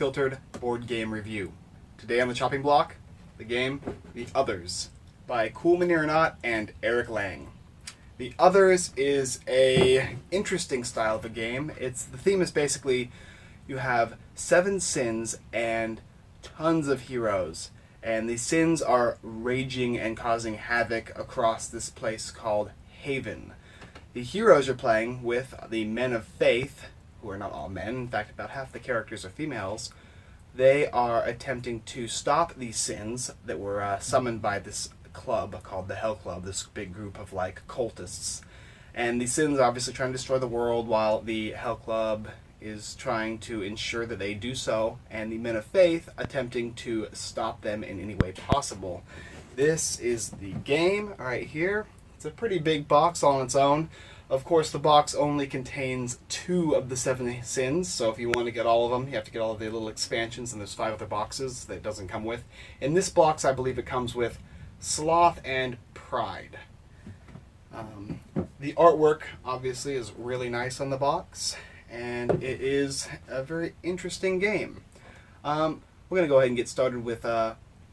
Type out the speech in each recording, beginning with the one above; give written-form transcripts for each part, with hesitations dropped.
Unfiltered Board Game Review. Today on the chopping block, the game The Others by Cool Mini or Not and Eric Lang. The Others is a interesting style of a game. The theme is basically you have 7 sins and tons of heroes. And these sins are raging and causing havoc across this place called Haven. The heroes you're playing with, the men of faith, who are not all men, in fact about half the characters are females, they are attempting to stop these sins that were summoned by this club called the Hell Club, this big group of like cultists. And these sins are obviously trying to destroy the world while the Hell Club is trying to ensure that they do so, and the men of faith attempting to stop them in any way possible. This is the game right here. It's a pretty big box all on its own. Of course, the box only contains 2 of the 7 sins, so if you want to get all of them, you have to get all of the little expansions, and there's 5 other boxes that it doesn't come with. In this box, I believe it comes with Sloth and Pride. The artwork, obviously, is really nice on the box, and it is a very interesting game. We're going to go ahead and get started with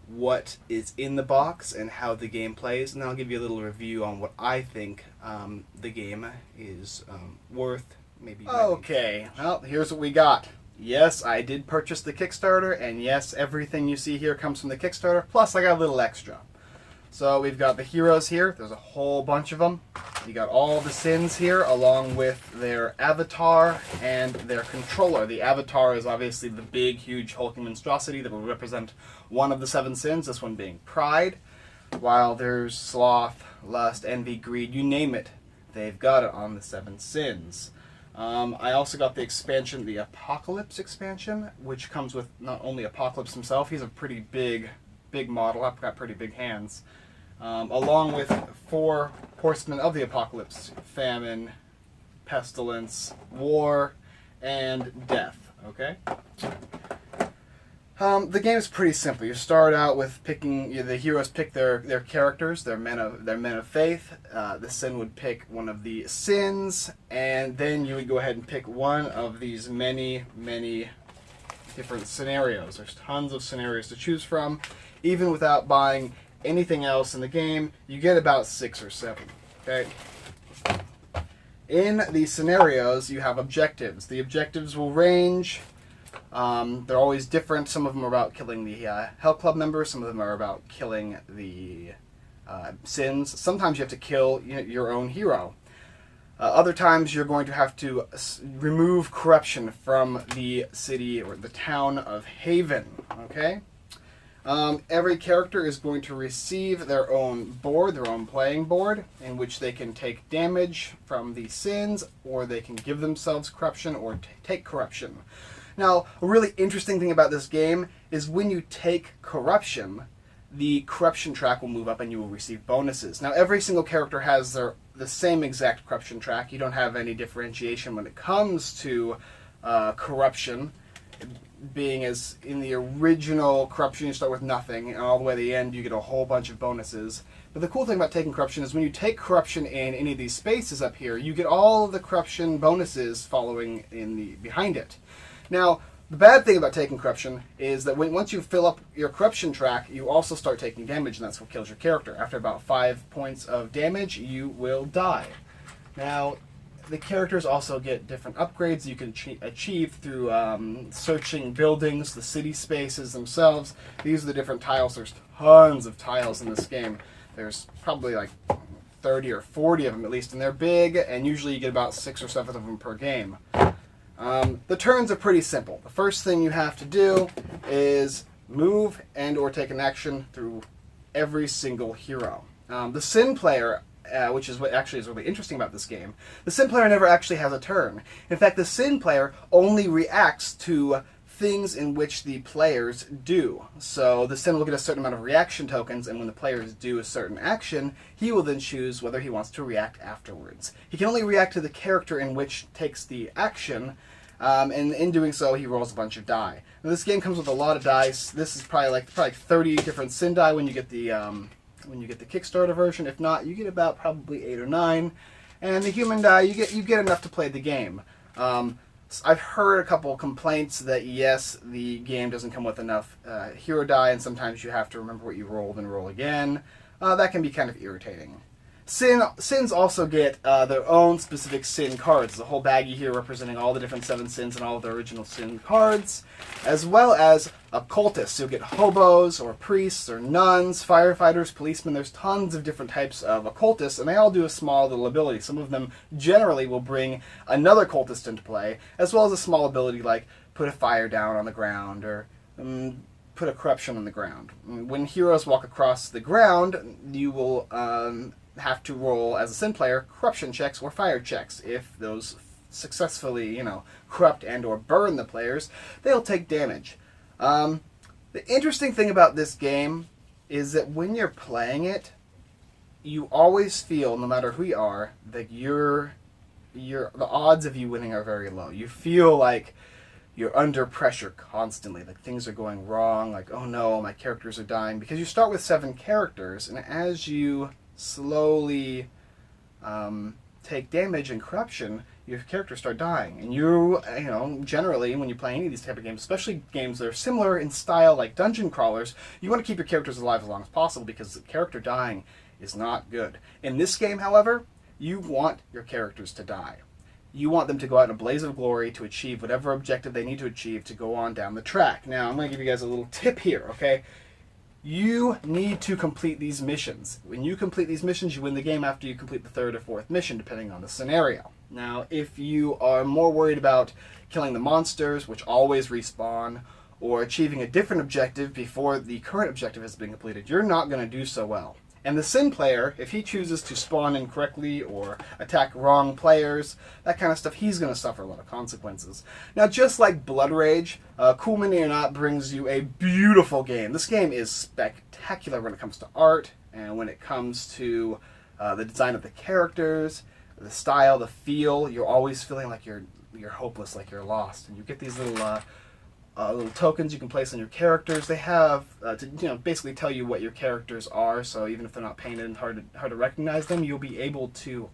what is in the box and how the game plays, and then I'll give you a little review on what I think the game is worth. Maybe. Okay, well, here's what we got. Yes, I did purchase the Kickstarter, and yes, everything you see here comes from the Kickstarter, plus I got a little extra. So we've got the heroes here. There's a whole bunch of them. You got all the sins here along with their avatar and their controller. The avatar is obviously the big, huge, hulking monstrosity that will represent one of the 7 sins, this one being pride, while there's sloth, lust, envy, greed, you name it. They've got it on the 7 sins. I also got the expansion, the Apocalypse expansion, which comes with not only Apocalypse himself, he's a pretty big model, I've got pretty big hands, along with 4 horsemen of the apocalypse: famine, pestilence, war, and death. Okay. The game is pretty simple. You start out with picking. The heroes pick their characters. They're men of faith. The sin would pick one of the sins, and then you would go ahead and pick one of these many different scenarios. There's tons of scenarios to choose from. Even without buying anything else in the game, you get about 6 or 7. Okay. In these scenarios, you have objectives. The objectives will range. They're always different. Some of them are about killing the Hell Club members. Some of them are about killing the sins. Sometimes you have to kill your own hero. Other times you're going to have to remove corruption from the city or the town of Haven. Okay. Every character is going to receive their own board, their own playing board, in which they can take damage from the sins, or they can give themselves corruption or take corruption. Now, a really interesting thing about this game is when you take corruption, the corruption track will move up and you will receive bonuses. Now, every single character has the same exact corruption track. You don't have any differentiation when it comes to corruption. Being as in the original corruption, you start with nothing, and all the way to the end you get a whole bunch of bonuses. But the cool thing about taking corruption is when you take corruption in any of these spaces up here, you get all of the corruption bonuses following behind it. Now, the bad thing about taking corruption is that once you fill up your corruption track, you also start taking damage, and that's what kills your character. After about 5 points of damage, you will die. Now, the characters also get different upgrades you can achieve through searching buildings, the city spaces themselves. These are the different tiles. There's tons of tiles in this game. There's probably like 30 or 40 of them at least, and they're big, and usually you get about 6 or 7 of them per game. The turns are pretty simple. The first thing you have to do is move and or take an action through every single hero. The sin player, which is what actually is really interesting about this game, the sin player never actually has a turn. In fact, the sin player only reacts to things in which the players do. So the sin will get a certain amount of reaction tokens, and when the players do a certain action, he will then choose whether he wants to react afterwards. He can only react to the character in which takes the action, and in doing so, he rolls a bunch of die. Now, this game comes with a lot of dice. This is probably like 30 different sin die when you get the Kickstarter version. If not, you get about probably 8 or 9. And the human die, you get enough to play the game. I've heard a couple complaints that yes, the game doesn't come with enough hero die, and sometimes you have to remember what you rolled and roll again. That can be kind of irritating. Sins also get their own specific sin cards. There's a whole baggie here representing all the different 7 sins and all of the original sin cards, as well as occultists. You'll get hobos or priests or nuns, firefighters, policemen. There's tons of different types of occultists, and they all do a small little ability. Some of them generally will bring another cultist into play, as well as a small ability like put a fire down on the ground or put a corruption on the ground. When heroes walk across the ground, you will have to roll, as a sin player, corruption checks or fire checks. If those successfully, corrupt and or burn the players, they'll take damage. The interesting thing about this game is that when you're playing it, you always feel, no matter who you are, that the odds of you winning are very low. You feel like you're under pressure constantly, like things are going wrong, like, oh no, my characters are dying, because you start with 7 characters, and as you slowly take damage and corruption, your characters start dying. And generally, when you play any of these type of games, especially games that are similar in style like dungeon crawlers, you want to keep your characters alive as long as possible, because the character dying is not good. In this game, however, you want your characters to die. You want them to go out in a blaze of glory to achieve whatever objective they need to achieve to go on down the track. Now, I'm going to give you guys a little tip here, okay? You need to complete these missions. When you complete these missions, you win the game after you complete the 3rd or 4th mission, depending on the scenario. Now, if you are more worried about killing the monsters, which always respawn, or achieving a different objective before the current objective has been completed, you're not going to do so well. And the Sin player, if he chooses to spawn incorrectly or attack wrong players, that kind of stuff, he's going to suffer a lot of consequences. Now, just like Blood Rage, Cool Mini or Not brings you a beautiful game. This game is spectacular when it comes to art, and when it comes to the design of the characters, the style, the feel. You're always feeling like you're hopeless, like you're lost. And you get these little tokens you can place on your characters. They have to basically tell you what your characters are, so even if they're not painted and hard to recognize them, you'll be able to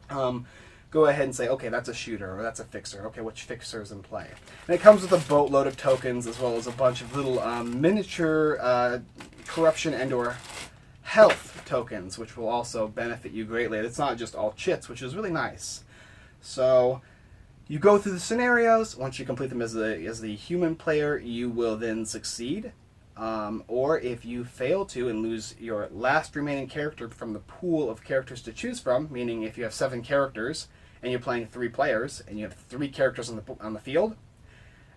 go ahead and say, okay, that's a shooter, or that's a fixer. Okay, which fixer's in play? And it comes with a boatload of tokens, as well as a bunch of little miniature corruption and or health tokens, which will also benefit you greatly. It's not just all chits, which is really nice. So you go through the scenarios. Once you complete them as the human player, you will then succeed. Or if you fail to and lose your last remaining character from the pool of characters to choose from, meaning if you have 7 characters and you're playing 3 players and you have 3 characters on the field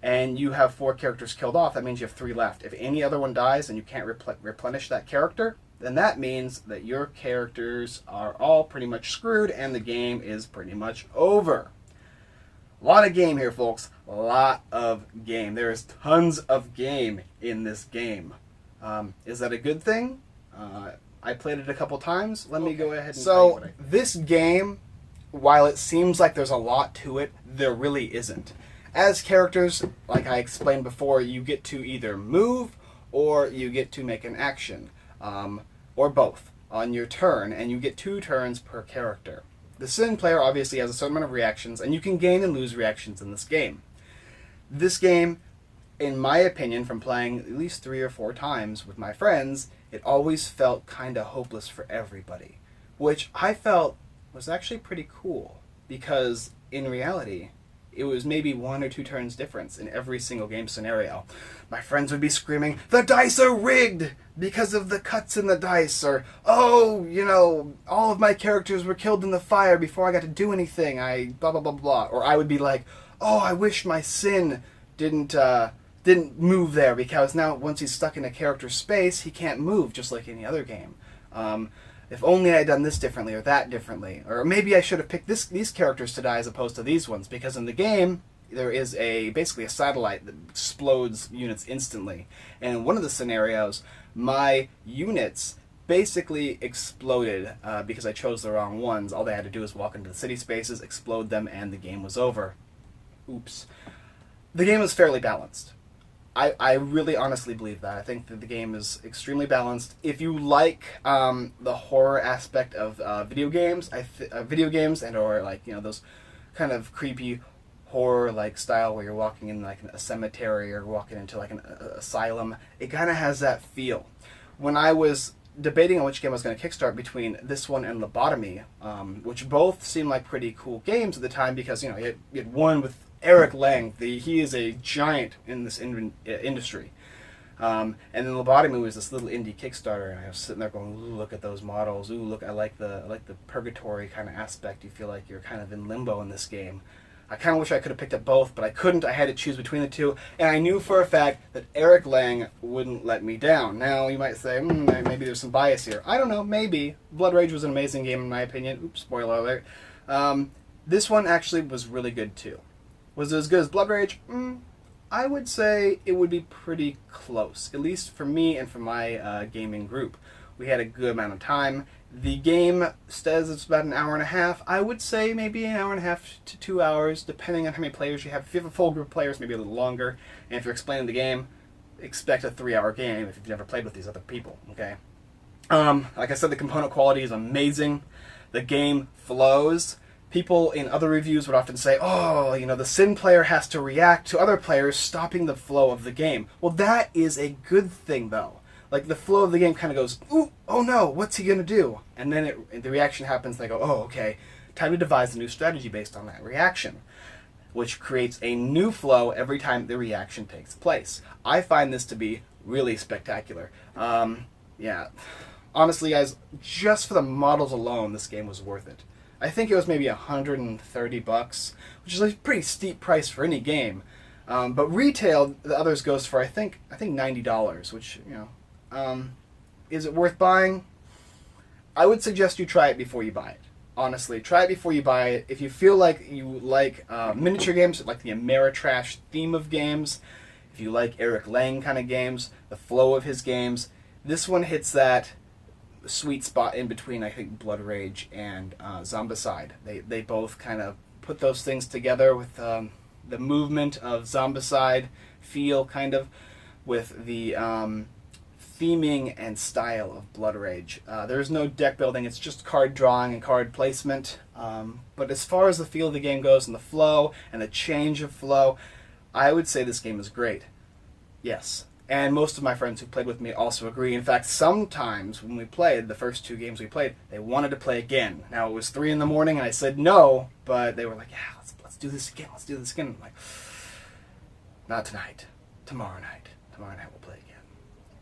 and you have 4 characters killed off, that means you have 3 left. If any other one dies and you can't replenish that character, then that means that your characters are all pretty much screwed and the game is pretty much over. A lot of game here, folks. A lot of game. There is tons of game in this game. Is that a good thing? I played it a couple times. Let me go ahead and tell you what I think. This game, while it seems like there's a lot to it, there really isn't. As characters, like I explained before, you get to either move or you get to make an action, or both on your turn, and you get 2 turns per character. The Sin player obviously has a certain amount of reactions, and you can gain and lose reactions in this game. This game, in my opinion, from playing at least 3 or 4 times with my friends, it always felt kind of hopeless for everybody, which I felt was actually pretty cool, because in reality, it was maybe 1 or 2 turns difference in every single game scenario. My friends would be screaming, "The dice are rigged because of the cuts in the dice," or, "Oh, all of my characters were killed in the fire before I got to do anything, I blah blah blah blah." Or I would be like, "Oh, I wish my Sin didn't move there, because now once he's stuck in a character's space, he can't move just like any other game. If only I had done this differently or that differently. Or maybe I should have picked these characters to die as opposed to these ones, because in the game, there is basically a satellite that explodes units instantly. And in one of the scenarios, my units basically exploded because I chose the wrong ones. All they had to do was walk into the city spaces, explode them, and the game was over. Oops. The game is fairly balanced. I really honestly believe that. I think that the game is extremely balanced. If you like the horror aspect of video games, and or like those kind of creepy horror-like style where you're walking in like a cemetery or walking into like an asylum. It kind of has that feel. When I was debating on which game I was going to kickstart between this one and Lobotomy, which both seemed like pretty cool games at the time because, you know, you had one with Eric Lang. He is a giant in this industry. And then Lobotomy was this little indie Kickstarter, and I was sitting there going, "Ooh, look at those models! Ooh, look! I like the purgatory kind of aspect. You feel like you're kind of in limbo in this game." I kind of wish I could have picked up both, but I couldn't. I had to choose between the two, and I knew for a fact that Eric Lang wouldn't let me down. Now, you might say, maybe there's some bias here. I don't know, maybe. Blood Rage was an amazing game in my opinion. Oops, spoiler alert. This one actually was really good too. Was it as good as Blood Rage? I would say it would be pretty close, at least for me and for my gaming group. We had a good amount of time. The game says it's about an hour and a half. I would say maybe an hour and a half to 2 hours, depending on how many players you have. If you have a full group of players, maybe a little longer. And if you're explaining the game, expect a 3-hour game if you've never played with these other people, okay? Like I said, the component quality is amazing. The game flows. People in other reviews would often say, oh, you know, the Sin player has to react to other players, stopping the flow of the game. Well, that is a good thing, though. Like, the flow of the game kind of goes, ooh, oh no, what's he going to do? And then the reaction happens, and they go, oh, okay, time to devise a new strategy based on that reaction, which creates a new flow every time the reaction takes place. I find this to be really spectacular. Yeah, honestly, guys, just for the models alone, this game was worth it. I think it was maybe $130, which is a pretty steep price for any game. But retail, the others goes for I think $90, which, you know, is it worth buying? I would suggest you try it before you buy it. Honestly, try it before you buy it. If you feel like you like miniature games, like the Ameritrash theme of games, if you like Eric Lang kind of games, the flow of his games, this one hits that sweet spot in between, I think, Blood Rage and Zombicide. They both kind of put those things together with the movement of Zombicide feel, kind of, with the theming and style of Blood Rage. There's no deck building, it's just card drawing and card placement. But as far as the feel of the game goes and the flow and the change of flow, I would say this game is great. Yes. And most of my friends who played with me also agree. In fact, sometimes when we played, the first 2 games we played, they wanted to play again. Now, it was 3 in the morning, and I said no, but they were like, yeah, let's do this again, let's do this again. I'm like, not tonight. Tomorrow night. Tomorrow night we'll play again.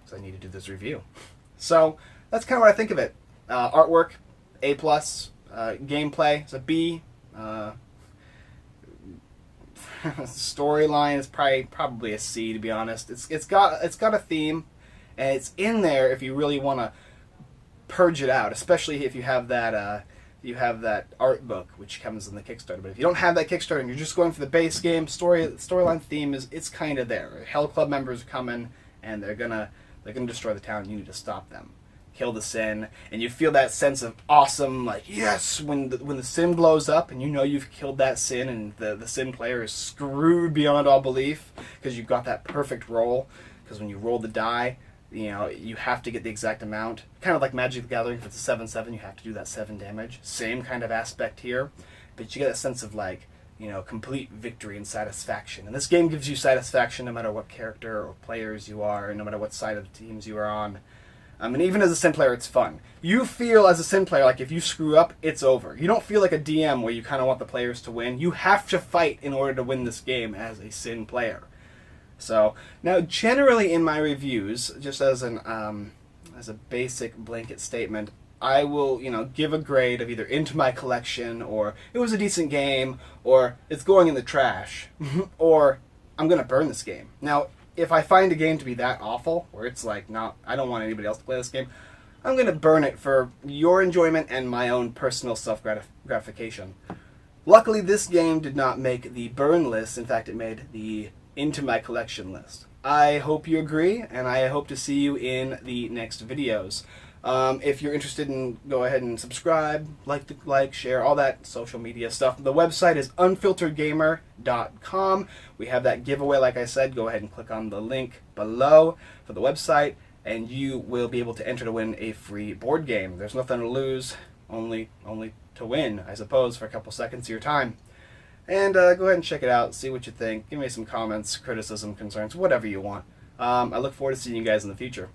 So I need to do this review. So, that's kind of what I think of it. Artwork, A+. Gameplay, it's a B. Storyline is probably a C, to be honest. It's got a theme, and it's in there if you really want to purge it out, especially if you have that art book which comes in the Kickstarter. But if you don't have that Kickstarter and you're just going for the base game, storyline theme it's kind of there. Hell Club members are coming, and they're gonna destroy the town. You need to stop them. Kill the Sin, and you feel that sense of awesome, like, yes, when the Sin blows up and you know you've killed that Sin, and the Sin player is screwed beyond all belief because you've got that perfect roll, because when you roll the die, you know, you have to get the exact amount. Kind of like Magic the Gathering, if it's a 7/7, you have to do that 7 damage. Same kind of aspect here, but you get a sense of, like, you know, complete victory and satisfaction. And this game gives you satisfaction no matter what character or players you are, and no matter what side of the teams you are on. And even as a Sin player, it's fun. You feel as a Sin player like if you screw up, it's over. You don't feel like a DM where you kind of want the players to win. You have to fight in order to win this game as a Sin player. So, now generally in my reviews, just as a basic blanket statement, I will, you know, give a grade of either into my collection, or it was a decent game, or it's going in the trash, or I'm going to burn this game. Now, if I find a game to be that awful, where it's like, I don't want anybody else to play this game, I'm going to burn it for your enjoyment and my own personal self-gratification. Luckily, this game did not make the burn list. In fact, it made the into my collection list. I hope you agree, and I hope to see you in the next videos. If you're interested go ahead and subscribe, like, share, all that social media stuff. The website is unfilteredgamer.com. We have that giveaway, like I said. Go ahead and click on the link below for the website, and you will be able to enter to win a free board game. There's nothing to lose, only to win, I suppose, for a couple seconds of your time. And go ahead and check it out, see what you think. Give me some comments, criticism, concerns, whatever you want. I look forward to seeing you guys in the future.